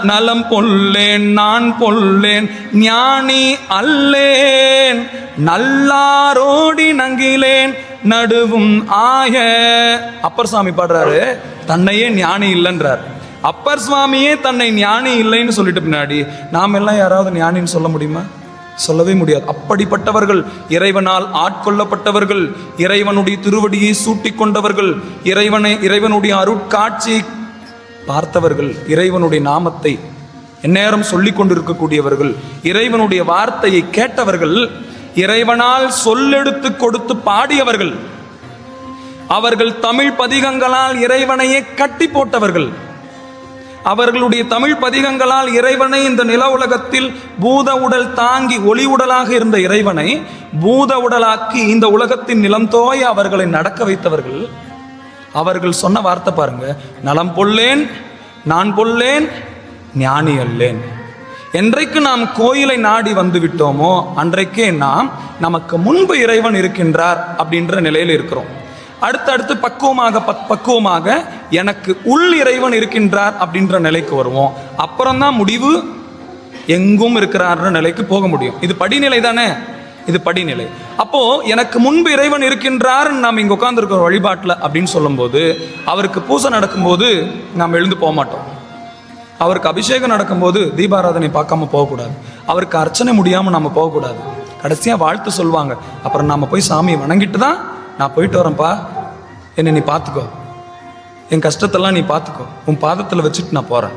நலம் பொல்லேன் நான் பொல்லேன் ஞானி அல்லேன் நல்லாரோடி நங்கிலேன் நடுவும் ஆய. அப்பர் சுவாமி பாடுறாரு, தன்னையே ஞானி இல்லைன்றார். அப்பர் சுவாமியே தன்னை ஞானி இல்லைன்னு சொல்லிட்டு பின்னாடி நாம் எல்லாம் யாராவது ஞானின்னு சொல்ல முடியுமா? சொல்லவே முடியாது. அப்படிப்பட்டவர்கள், இறைவனால் ஆட்கொள்ளப்பட்டவர்கள், இறைவனுடைய திருவடியை சூட்டி கொண்டவர்கள், இறைவனுடைய அருட்காட்சியை பார்த்தவர்கள், இறைவனுடைய நாமத்தை எந்நேரம் சொல்லிக் கொண்டிருக்கக்கூடியவர்கள், இறைவனுடைய வார்த்தையை கேட்டவர்கள், இறைவனால் சொல்லெடுத்து கொடுத்து பாடியவர்கள், அவர்கள் தமிழ் பதிகங்களால் இறைவனையே கட்டி போட்டவர்கள், அவர்களுடைய தமிழ் பதிகங்களால் இறைவனை இந்த நில உலகத்தில் பூத உடல் தாங்கி ஒளி உடலாக இருந்த இறைவனை பூத உடலாக்கி இந்த உலகத்தின் நிலம் தோய அவர்களை நடக்க வைத்தவர்கள். அவர்கள் சொன்ன வார்த்தை பாருங்க, நலம் பொல்லேன் நான் பொல்லேன் ஞானி அல்லேன். என்றைக்கு நாம் கோயிலை நாடி வந்து விட்டோமோ அன்றைக்கே நாம் நமக்கு முன்பு இறைவன் இருக்கின்றார் அப்படின்ற நிலையில் இருக்கிறோம். அடுத்தடுத்து பக்குவமாக எனக்கு உள் இறைவன் இருக்கின்றார் அப்படின்ற நிலைக்கு வருவோம். அப்புறம்தான் முடிவு எங்கும் இருக்கிறார்ன்ற நிலைக்கு போக முடியும். இது படிநிலை தானே, இது படிநிலை. அப்போ எனக்கு முன்பு இறைவன் இருக்கின்றார் நாம் இங்கே உட்கார்ந்துருக்கிற வழிபாட்டில் அப்படின்னு சொல்லும்போது, அவருக்கு பூசை நடக்கும்போது நாம் எழுந்து போக மாட்டோம். அவருக்கு அபிஷேகம் நடக்கும்போது தீபாராதனை பார்க்காம போகக்கூடாது. அவருக்கு அர்ச்சனை முடியாமல் நம்ம போகக்கூடாது. கடைசியாக வாழ்த்து சொல்லுவாங்க. அப்புறம் நாம் போய் சாமியை வணங்கிட்டு தான் நான் போயிட்டு வரேன்ப்பா, என்னை நீ பார்த்துக்கோ, என் கஷ்டத்தெல்லாம் நீ பார்த்துக்கோ, உன் பாதத்தில் வச்சுட்டு நான் போகிறேன்,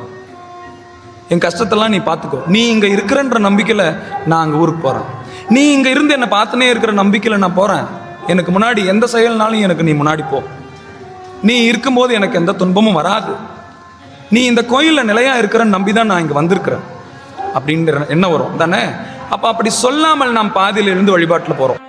என் கஷ்டத்தெல்லாம் நீ பார்த்துக்கோ, நீ இங்கே இருக்கிறன்ற நம்பிக்கையில் நான் அங்கே ஊருக்கு போகிறேன், நீ இங்கே இருந்து என்னை பார்த்துனே இருக்கிற நம்பிக்கையில் நான் போகிறேன், எனக்கு முன்னாடி எந்த செயல்னாலும் எனக்கு நீ முன்னாடி போ, நீ இருக்கும்போது எனக்கு எந்த துன்பமும் வராது, நீ இந்த கோயிலில் நிலையாக இருக்கிறன்னு நம்பி தான் நான் இங்கே வந்திருக்கிறேன் அப்படின்ற என்ன வரும் தானே. அப்போ அப்படி சொல்லாமல் நாம் பாதியிலிருந்து வழிபாட்டில் போகிறோம்.